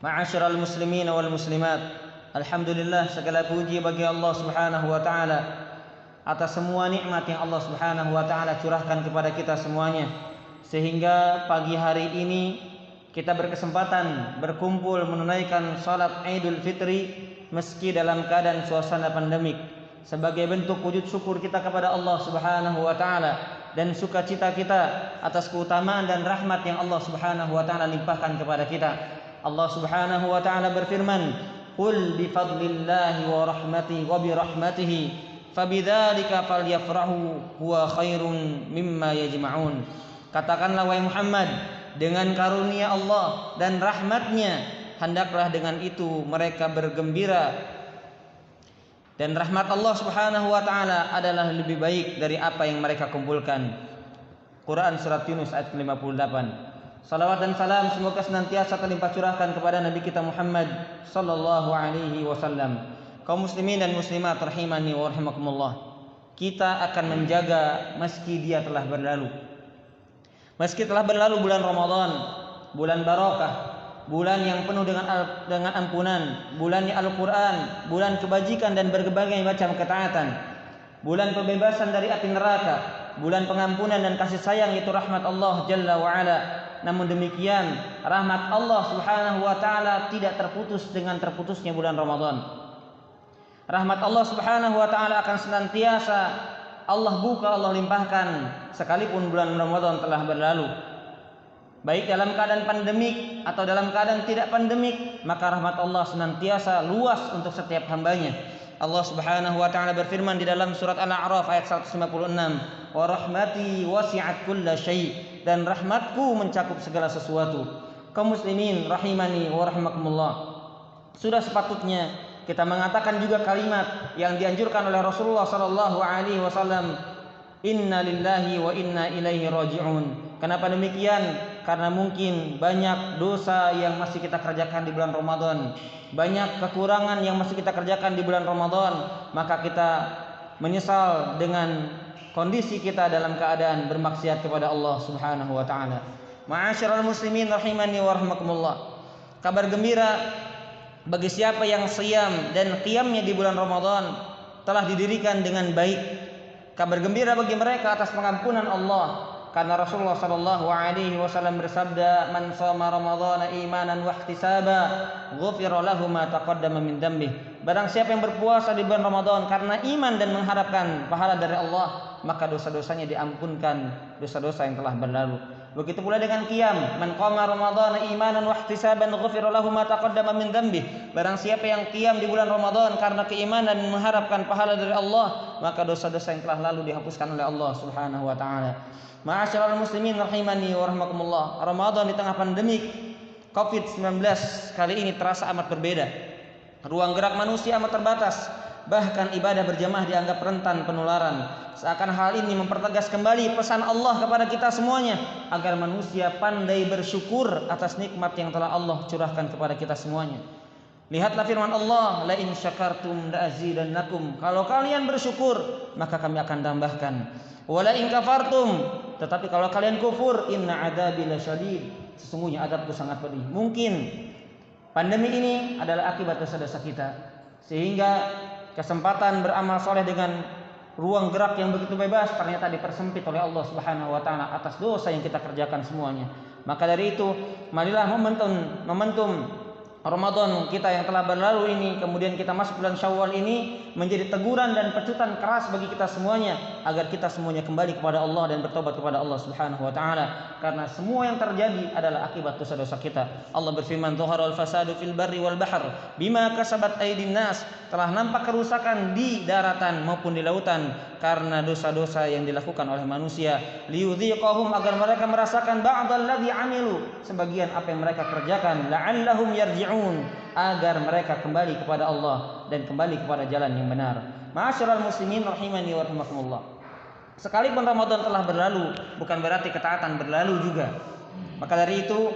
Ma'asyiral muslimin wal muslimat, alhamdulillah, segala puji bagi Allah Subhanahu wa taala atas semua nikmat yang Allah Subhanahu wa taala curahkan kepada kita semuanya, sehingga pagi hari ini kita berkesempatan berkumpul menunaikan salat Idul Fitri meski dalam keadaan suasana pandemik, sebagai bentuk wujud syukur kita kepada Allah Subhanahu wa taala dan sukacita kita atas keutamaan dan rahmat yang Allah Subhanahu wa taala limpahkan kepada kita. Allah Subhanahu wa taala berfirman, "Qul bi fadlillahi wa rahmatihi wa bi rahmatihi fabidzalika falyafrahu huwa khairun mimma yajma'un." Katakanlah wahai Muhammad, dengan karunia Allah dan rahmatnya hendaklah dengan itu mereka bergembira, dan rahmat Allah Subhanahu wa taala adalah lebih baik dari apa yang mereka kumpulkan. Quran surat Yunus ayat 58. Salawat dan salam semoga senantiasa terlimpah curahkan kepada Nabi kita Muhammad sallallahu alaihi wasallam. Kaum muslimin dan muslimat rahimani wa rahimakumullah, kita akan menjaga meski dia telah berlalu. Meski telah berlalu bulan Ramadan, bulan barokah, bulan yang penuh dengan ampunan, bulannya Al-Quran, bulan kebajikan dan berbagai macam ketaatan, bulan pembebasan dari api neraka, bulan pengampunan dan kasih sayang, yaitu rahmat Allah Jalla wa'ala. Namun demikian, rahmat Allah Subhanahu wa taala tidak terputus dengan terputusnya bulan Ramadan. Rahmat Allah Subhanahu wa taala akan senantiasa Allah buka, Allah limpahkan sekalipun bulan Ramadan telah berlalu. Baik dalam keadaan pandemik atau dalam keadaan tidak pandemik, maka rahmat Allah senantiasa luas untuk setiap hambanya. Allah Subhanahu wa taala berfirman di dalam surat Al-A'raf ayat 156, "Wa rahmati wasi'at kulla syai'," dan rahmatku mencakup segala sesuatu. Kaum muslimin rahimani wa rahimakumullah, sudah sepatutnya kita mengatakan juga kalimat yang dianjurkan oleh Rasulullah sallallahu alaihi wasallam, "Inna lillahi wa inna ilaihi raji'un." Kenapa demikian? Karena mungkin banyak dosa yang masih kita kerjakan di bulan Ramadan, banyak kekurangan yang masih kita kerjakan di bulan Ramadan, maka kita menyesal dengan kondisi kita dalam keadaan bermaksiat kepada Allah Subhanahu wa taala. Ma'asyiral muslimin rahimani wa rahimakumullah, kabar gembira bagi siapa yang siyam dan qiyamnya di bulan Ramadan telah didirikan dengan baik. Kabar gembira bagi mereka atas pengampunan Allah, karena Rasulullah sallallahu alaihi wasallam bersabda, "Man shoma ramadhana imanan wa ihtisaba, ghufira lahu ma taqaddama min dhanbihi." Barang siapa yang berpuasa di bulan Ramadan karena iman dan mengharapkan pahala dari Allah, maka dosa-dosanya diampunkan, dosa-dosa yang telah berlalu. Begitu pula dengan qiyam, "Man qama ramadhana imanan wa ihtisaban, ghufira lahu ma taqaddama min dhanbihi." Barang siapa yang qiyam di bulan Ramadan karena keimanan dan mengharapkan pahala dari Allah, maka dosa-dosa yang telah lalu dihapuskan oleh Allah Subhanahu wa taala. Ma'asyiral muslimin rahimani wa rahimakumullah, Ramadan di tengah pandemik Covid-19 kali ini terasa amat berbeda. Ruang gerak manusia amat terbatas, bahkan ibadah berjamaah dianggap rentan penularan. Seakan hal ini mempertegas kembali pesan Allah kepada kita semuanya, agar manusia pandai bersyukur atas nikmat yang telah Allah curahkan kepada kita semuanya. Lihatlah firman Allah, "La in syakartum la azidannakum." Kalau kalian bersyukur, maka kami akan tambahkan. "Wa la in kafartum," tetapi kalau kalian kufur, "inna adzabi lasyadid." Sesungguhnya adabku sangat pedih. Mungkin pandemi ini adalah akibat dosa-dosa kita, sehingga kesempatan beramal soleh dengan ruang gerak yang begitu bebas ternyata dipersempit oleh Allah Subhanahu wa taala atas dosa yang kita kerjakan semuanya. Maka dari itu, marilah momentum Ramadan kita yang telah berlalu ini, kemudian kita masuk bulan Syawal ini, menjadi teguran dan pecutan keras bagi kita semuanya, agar kita semuanya kembali kepada Allah dan bertobat kepada Allah Subhanahu wa taala, karena semua yang terjadi adalah akibat dosa-dosa kita. Allah berfirman, "Dhaharal fasadu fil barri wal bahr bima kasabat aydin nas." Telah nampak kerusakan di daratan maupun di lautan karena dosa-dosa yang dilakukan oleh manusia. Liyudhiqahum, agar mereka merasakan ba'dalladzi amilu, sebagian apa yang mereka kerjakan, la'allahum yarji'un, agar mereka kembali kepada Allah dan kembali kepada jalan yang benar. Ma'asyiral muslimin rahimani wa rahimakumullah, sekalipun Ramadan telah berlalu, bukan berarti ketaatan berlalu juga. Maka dari itu,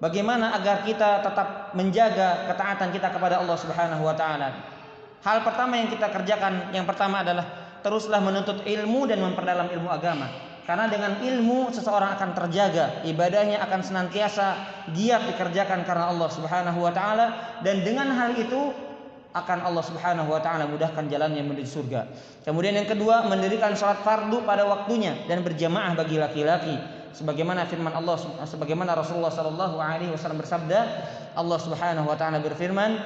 bagaimana agar kita tetap menjaga ketaatan kita kepada Allah Subhanahu wa taala? Hal pertama yang kita kerjakan, yang pertama adalah teruslah menuntut ilmu dan memperdalam ilmu agama. Karena dengan ilmu seseorang akan terjaga, ibadahnya akan senantiasa giat dikerjakan karena Allah Subhanahu wa taala, dan dengan hal itu akan Allah Subhanahu wa taala mudahkan jalannya menuju surga. Kemudian yang kedua, mendirikan salat fardu pada waktunya dan berjamaah bagi laki-laki. Sebagaimana firman Allah, sebagaimana Rasulullah sallallahu alaihi wasallam bersabda, Allah Subhanahu wa taala berfirman,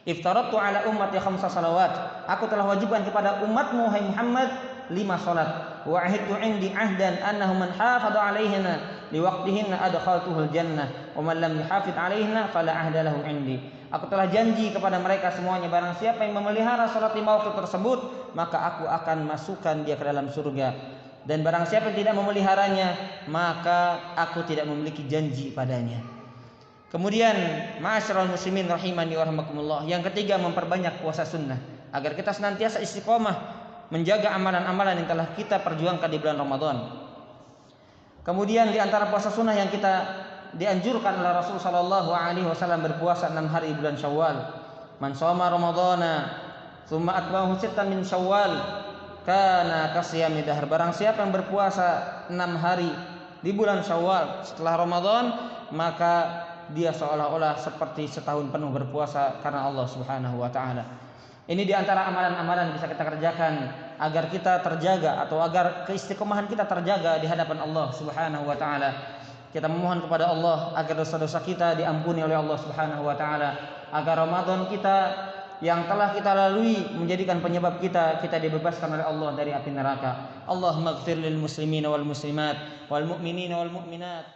"Iftaradtu ala ummati khamsa salawat." Aku telah wajibkan kepada umatmu hai Muhammad 5 salat. Wa ahidtu indi ahdan annahu man hafadha 'alaihinna liwaqtihinna adkhaltuhul jannah wa man lam yuhafidh 'alaihinna fala ahda lahu indi. Aku telah janji kepada mereka semuanya, barang siapa yang memelihara salat 5 waktu tersebut, maka aku akan masukkan dia ke dalam surga. Dan barang siapa yang tidak memeliharanya, maka aku tidak memiliki janji padanya. Kemudian, ma'asyiral muslimin rahimani wa rahimakumullah, yang ketiga, memperbanyak puasa sunnah agar kita senantiasa istiqomah menjaga amalan-amalan yang telah kita perjuangkan di bulan Ramadan. Kemudian di antara puasa sunnah yang kita dianjurkan oleh Rasul sallallahu alaihi wasallam berpuasa 6 hari bulan Syawal. Man shoma ramadhana tsumma atba'ahu sittan min Syawal kana kasiyami dahr. Barang siapa yang berpuasa 6 hari di bulan Syawal setelah Ramadan, maka dia seolah-olah seperti setahun penuh berpuasa karena Allah Subhanahu wa taala. Ini di antara amalan-amalan yang bisa kita kerjakan agar kita terjaga atau agar keistiqomahan kita terjaga di hadapan Allah Subhanahu wa taala. Kita memohon kepada Allah agar dosa-dosa kita diampuni oleh Allah Subhanahu wa taala, agar Ramadan kita yang telah kita lalui menjadikan penyebab kita dibebaskan oleh Allah dari api neraka. Allahumma ighfir lil muslimina wal muslimat wal mu'minina wal mu'minat.